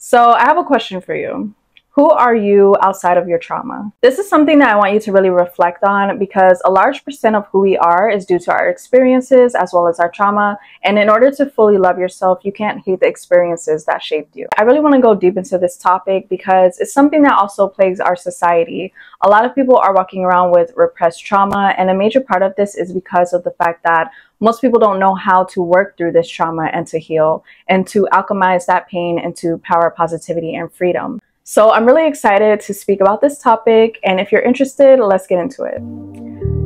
So I have a question for you. Who are you outside of your trauma? This is something that I want you to really reflect on because a large percent of who we are is due to our experiences as well as our trauma. And in order to fully love yourself, you can't hate the experiences that shaped you. I really want to go deep into this topic because it's something that also plagues our society. A lot of people are walking around with repressed trauma, and a major part of this is because of the fact that most people don't know how to work through this trauma and to heal and to alchemize that pain into power, positivity, and freedom. So I'm really excited to speak about this topic, and if you're interested, let's get into it.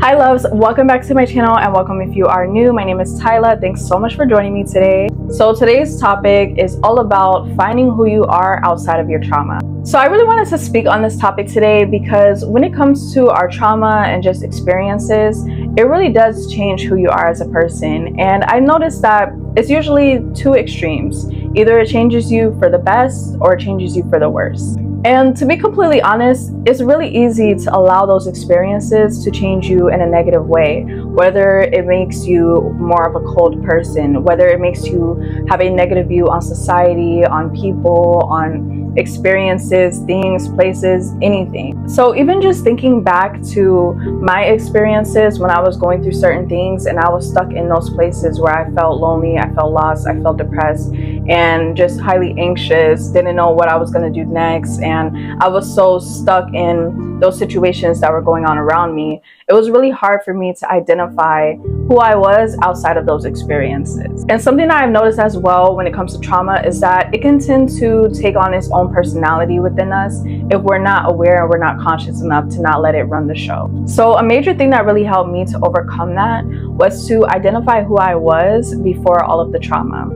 Hi loves, welcome back to my channel and welcome if you are new. My name is Tyla. Thanks so much for joining me today. So today's topic is all about finding who you are outside of your trauma. So I really wanted to speak on this topic today because when it comes to our trauma and just experiences, it really does change who you are as a person. And I noticed that it's usually two extremes. Either it changes you for the best or it changes you for the worst. And to be completely honest, it's really easy to allow those experiences to change you in a negative way, whether it makes you more of a cold person, whether it makes you have a negative view on society, on people, on experiences, things, places, anything. So even just thinking back to my experiences when I was going through certain things and I was stuck in those places where I felt lonely, I felt lost, I felt depressed, and just highly anxious, didn't know what I was going to do next, and I was so stuck in those situations that were going on around me. It was really hard for me to identify who I was outside of those experiences. And something that I've noticed as well when it comes to trauma is that it can tend to take on its own personality within us if we're not aware and we're not conscious enough to not let it run the show. So a major thing that really helped me to overcome that was to identify who I was before all of the trauma.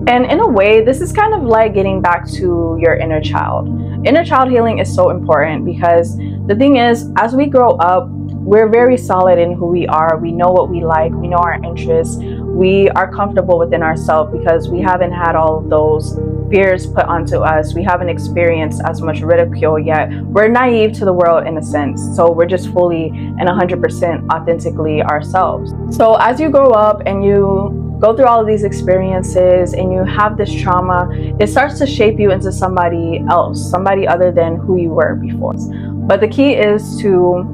And in a way, this is kind of like getting back to your inner child. Inner child healing is so important because the thing is, as we grow up, we're very solid in who we are. We know what we like. We know our interests. We are comfortable within ourselves because we haven't had all of those fears put onto us. We haven't experienced as much ridicule yet. We're naive to the world in a sense. So we're just fully and 100% authentically ourselves. So as you grow up and you go through all of these experiences and you have this trauma, it starts to shape you into somebody else, somebody other than who you were before. But the key is to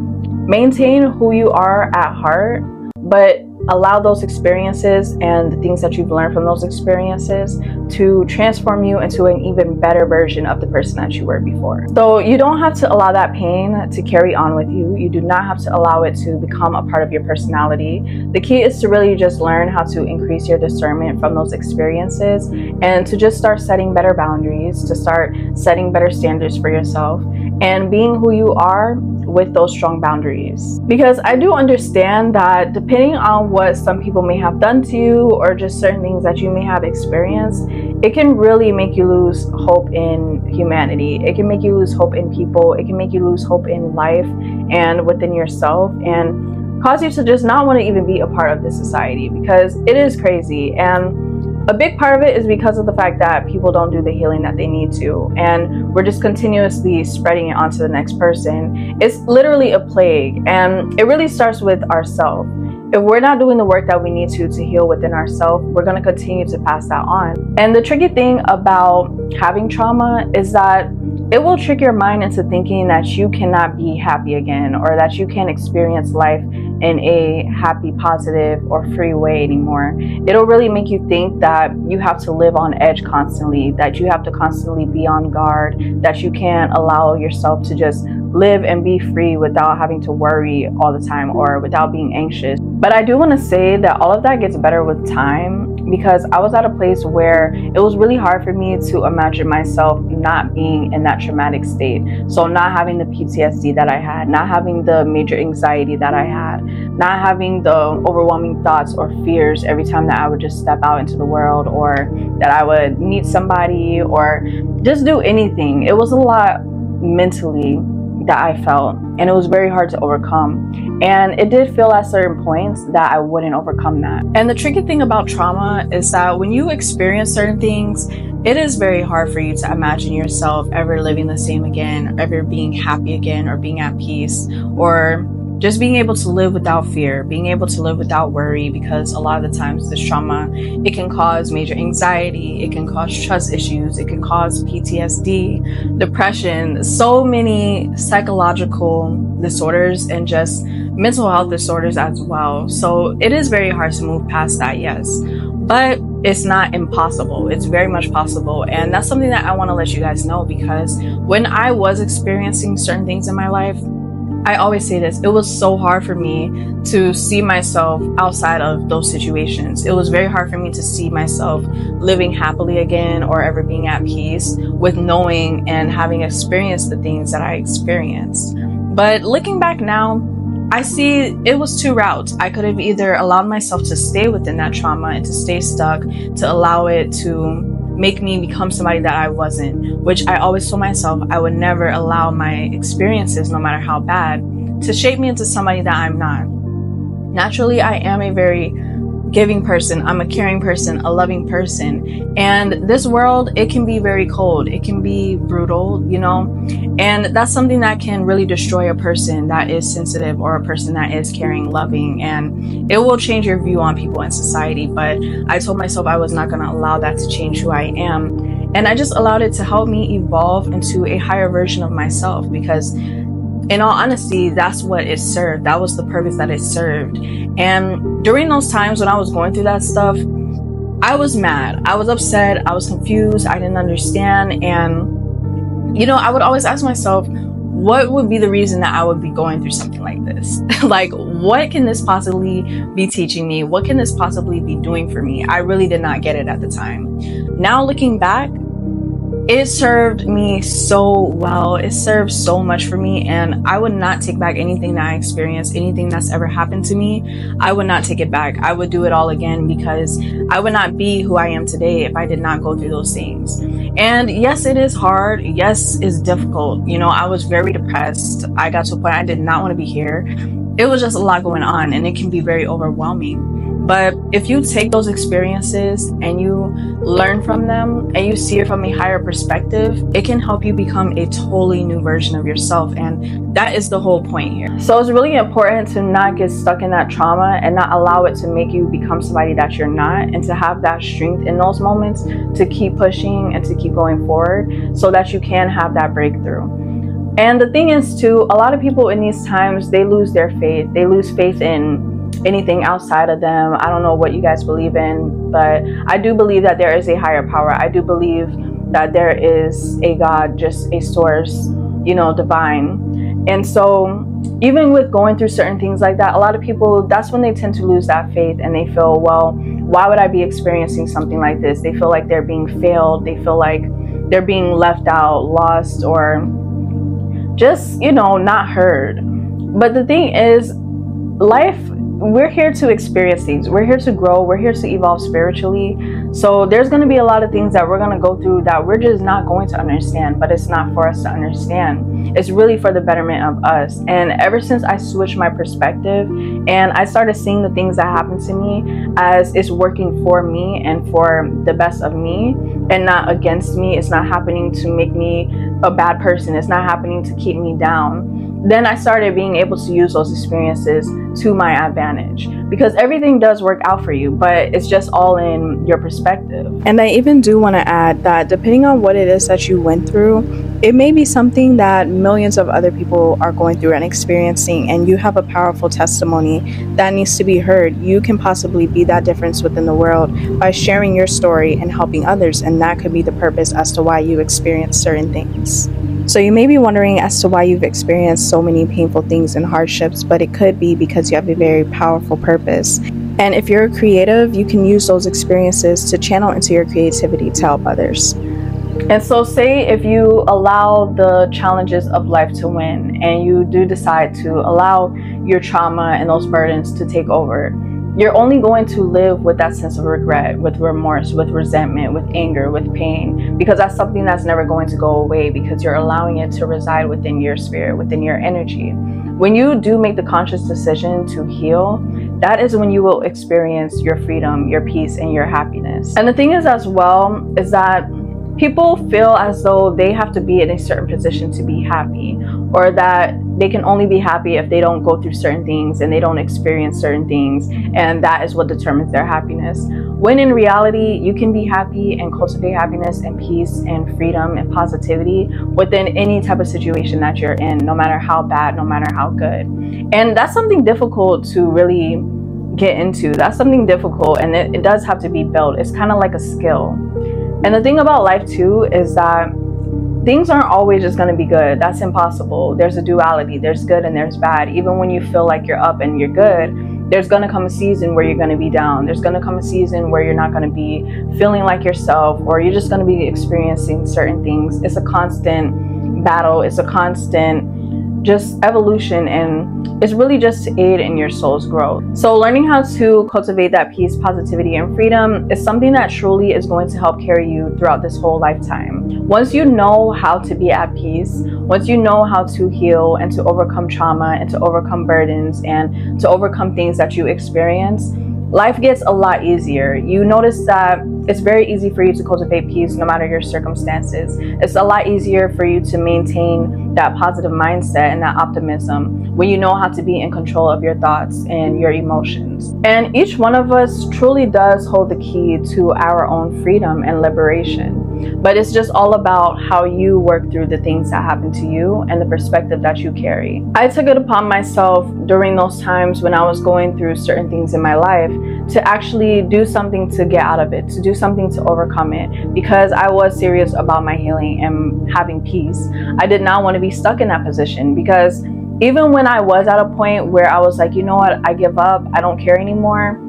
maintain who you are at heart, but allow those experiences and the things that you've learned from those experiences to transform you into an even better version of the person that you were before. So you don't have to allow that pain to carry on with you. You do not have to allow it to become a part of your personality. The key is to really just learn how to increase your discernment from those experiences and to just start setting better boundaries, to start setting better standards for yourself and being who you are with those strong boundaries. Because I do understand that depending on what some people may have done to you or just certain things that you may have experienced, it can really make you lose hope in humanity. It can make you lose hope in people. It can make you lose hope in life and within yourself and cause you to just not want to even be a part of this society because it is crazy. And a big part of it is because of the fact that people don't do the healing that they need to, and we're just continuously spreading it onto the next person. It's literally a plague, and it really starts with ourselves. If we're not doing the work that we need to heal within ourselves, we're going to continue to pass that on. And the tricky thing about having trauma is that it will trick your mind into thinking that you cannot be happy again or that you can't experience life in a happy, positive, or free way anymore. It'll really make you think that you have to live on edge constantly, that you have to constantly be on guard, that you can't allow yourself to just live and be free without having to worry all the time or without being anxious. But I do want to say that all of that gets better with time because I was at a place where it was really hard for me to imagine myself not being in that traumatic state. So not having the PTSD that I had, not having the major anxiety that I had, not having the overwhelming thoughts or fears every time that I would just step out into the world or that I would meet somebody or just do anything. It was a lot mentally that I felt, and it was very hard to overcome. And it did feel at certain points that I wouldn't overcome that. And the tricky thing about trauma is that when you experience certain things, it is very hard for you to imagine yourself ever living the same again, ever being happy again, or being at peace, or just being able to live without fear, being able to live without worry, because a lot of the times this trauma, it can cause major anxiety, it can cause trust issues, it can cause PTSD, depression, so many psychological disorders and just mental health disorders as well. So it is very hard to move past that, yes, but it's not impossible. It's very much possible. And that's something that I want to let you guys know, because when I was experiencing certain things in my life, I always say this, it was so hard for me to see myself outside of those situations. It was very hard for me to see myself living happily again or ever being at peace with knowing and having experienced the things that I experienced. But looking back now, I see it was two routes. I could have either allowed myself to stay within that trauma and to stay stuck, to allow it to make me become somebody that I wasn't, which I always told myself I would never allow my experiences, no matter how bad, to shape me into somebody that I'm not. Naturally, I am a very giving person. I'm a caring person, a loving person. And this world, it can be very cold. It can be brutal, you know, and that's something that can really destroy a person that is sensitive or a person that is caring, loving, and it will change your view on people in society. But I told myself I was not going to allow that to change who I am. And I just allowed it to help me evolve into a higher version of myself, because in all honesty, that's what it served. That was the purpose that it served. And during those times when I was going through that stuff, I was mad. I was upset. I was confused. I didn't understand. And, you know, I would always ask myself, what would be the reason that I would be going through something like this? Like, what can this possibly be teaching me? What can this possibly be doing for me? I really did not get it at the time. Now looking back, it served me so well. It served so much for me, and I would not take back anything that I experienced, anything that's ever happened to me. I would not take it back. I would do it all again, because I would not be who I am today if I did not go through those things. And yes, it is hard. Yes, it's difficult. You know, I was very depressed. I got to a point I did not want to be here. It was just a lot going on, and it can be very overwhelming. But if you take those experiences and you learn from them and you see it from a higher perspective, it can help you become a totally new version of yourself. And that is the whole point here. So it's really important to not get stuck in that trauma and not allow it to make you become somebody that you're not, and to have that strength in those moments to keep pushing and to keep going forward so that you can have that breakthrough. And the thing is too, a lot of people in these times, they lose their faith. They lose faith in anything outside of them. I don't know what you guys believe in, but I do believe that there is a higher power. I do believe that there is a God, just a source, you know, divine. And so even with going through certain things like that, a lot of people, that's when they tend to lose that faith, and they feel, well, why would I be experiencing something like this? They feel like they're being failed. They feel like they're being left out, lost, or just, you know, not heard. But the thing is, life, we're here to experience things. We're here to grow. We're here to evolve spiritually. So there's going to be a lot of things that we're going to go through that we're just not going to understand, but it's not for us to understand. It's really for the betterment of us. And ever since I switched my perspective and I started seeing the things that happen to me as it's working for me and for the best of me and not against me, it's not happening to make me a bad person. It's not happening to keep me down. Then I started being able to use those experiences to my advantage, because everything does work out for you, but it's just all in your perspective. And I even do want to add that depending on what it is that you went through, it may be something that millions of other people are going through and experiencing, and you have a powerful testimony that needs to be heard. You can possibly be that difference within the world by sharing your story and helping others, and that could be the purpose as to why you experience certain things. So you may be wondering as to why you've experienced so many painful things and hardships, but it could be because you have a very powerful purpose. And if you're a creative, you can use those experiences to channel into your creativity to help others. And so say if you allow the challenges of life to win, and you do decide to allow your trauma and those burdens to take over, you're only going to live with that sense of regret, with remorse, with resentment, with anger, with pain, because that's something that's never going to go away, because you're allowing it to reside within your spirit, within your energy. When you do make the conscious decision to heal, that is when you will experience your freedom, your peace, and your happiness. And the thing is as well, is that people feel as though they have to be in a certain position to be happy, or that they can only be happy if they don't go through certain things and they don't experience certain things, and that is what determines their happiness. When in reality, you can be happy and cultivate happiness and peace and freedom and positivity within any type of situation that you're in, no matter how bad, no matter how good. And that's something difficult to really get into. That's something difficult, and it does have to be built. It's kind of like a skill. And the thing about life too is that things aren't always just going to be good. That's impossible. There's a duality. There's good and there's bad. Even when you feel like you're up and you're good, there's going to come a season where you're going to be down. There's going to come a season where you're not going to be feeling like yourself, or you're just going to be experiencing certain things. It's a constant battle. It's a constant just evolution, and it's really just to aid in your soul's growth. So learning how to cultivate that peace, positivity, and freedom is something that truly is going to help carry you throughout this whole lifetime. Once you know how to be at peace, once you know how to heal and to overcome trauma and to overcome burdens and to overcome things that you experience, life gets a lot easier. You notice that it's very easy for you to cultivate peace no matter your circumstances. It's a lot easier for you to maintain that positive mindset and that optimism when you know how to be in control of your thoughts and your emotions. And each one of us truly does hold the key to our own freedom and liberation. But it's just all about how you work through the things that happen to you and the perspective that you carry. I took it upon myself during those times when I was going through certain things in my life to actually do something to get out of it, to do something to overcome it, because I was serious about my healing and having peace. I did not want to be stuck in that position, because even when I was at a point where I was like, you know what, I give up, I don't care anymore,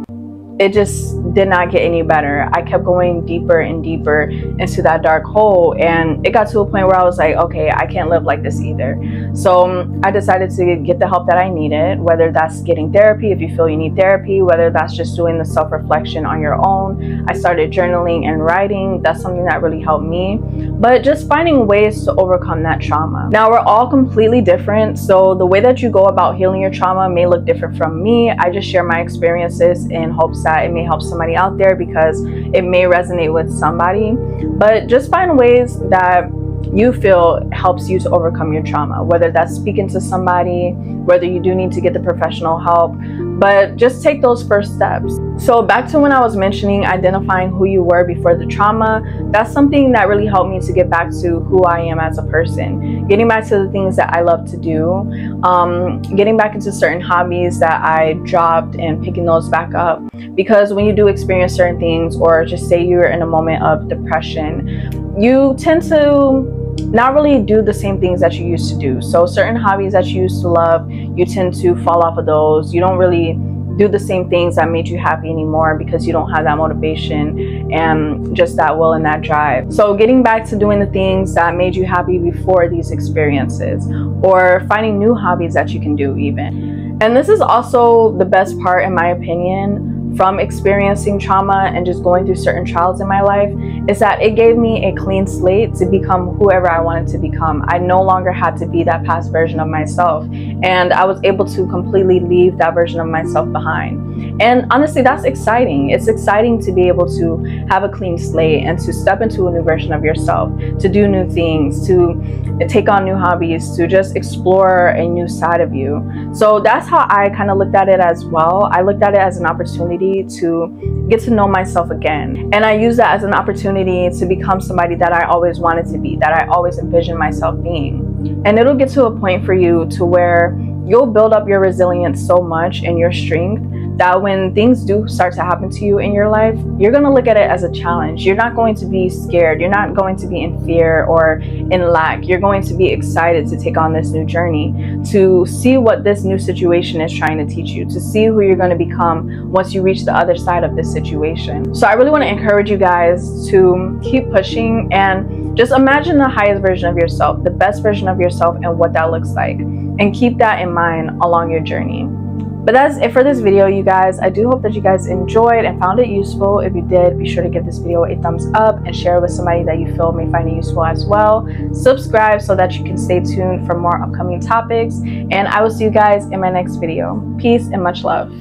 it just did not get any better. I kept going deeper and deeper into that dark hole, and it got to a point where I was like, okay, I can't live like this either. So I decided to get the help that I needed, whether that's getting therapy if you feel you need therapy, whether that's just doing the self-reflection on your own. I started journaling and writing. That's something that really helped me, but just finding ways to overcome that trauma. Now, we're all completely different, so the way that you go about healing your trauma may look different from me. I just share my experiences in hopes that it may help somebody out there, because it may resonate with somebody. But just find ways that you feel helps you to overcome your trauma, whether that's speaking to somebody, whether you do need to get the professional help, but just take those first steps. So back to when I was mentioning identifying who you were before the trauma, that's something that really helped me to get back to who I am as a person, getting back to the things that I love to do, getting back into certain hobbies that I dropped and picking those back up. Because when you do experience certain things, or just say you're in a moment of depression, you tend to not really do the same things that you used to do. So certain hobbies that you used to love, you tend to fall off of those. You don't really do the same things that made you happy anymore, because you don't have that motivation and just that will and that drive. So getting back to doing the things that made you happy before these experiences, or finding new hobbies that you can do even. And this is also the best part, in my opinion, from experiencing trauma and just going through certain trials in my life, is that it gave me a clean slate to become whoever I wanted to become. I no longer had to be that past version of myself, and I was able to completely leave that version of myself behind. And honestly, that's exciting. It's exciting to be able to have a clean slate and to step into a new version of yourself, to do new things, to take on new hobbies, to just explore a new side of you. So that's how I kind of looked at it as well. I looked at it as an opportunity to get to know myself again. And I use that as an opportunity to become somebody that I always wanted to be, that I always envisioned myself being. And it'll get to a point for you to where you'll build up your resilience so much and your strength that when things do start to happen to you in your life, you're going to look at it as a challenge. You're not going to be scared. You're not going to be in fear or in lack. You're going to be excited to take on this new journey, to see what this new situation is trying to teach you, to see who you're going to become once you reach the other side of this situation. So I really want to encourage you guys to keep pushing and just imagine the highest version of yourself, the best version of yourself, and what that looks like. And keep that in mind along your journey. But that's it for this video, you guys. I do hope that you guys enjoyed and found it useful. If you did, be sure to give this video a thumbs up and share it with somebody that you feel may find it useful as well. Subscribe so that you can stay tuned for more upcoming topics. And I will see you guys in my next video. Peace and much love.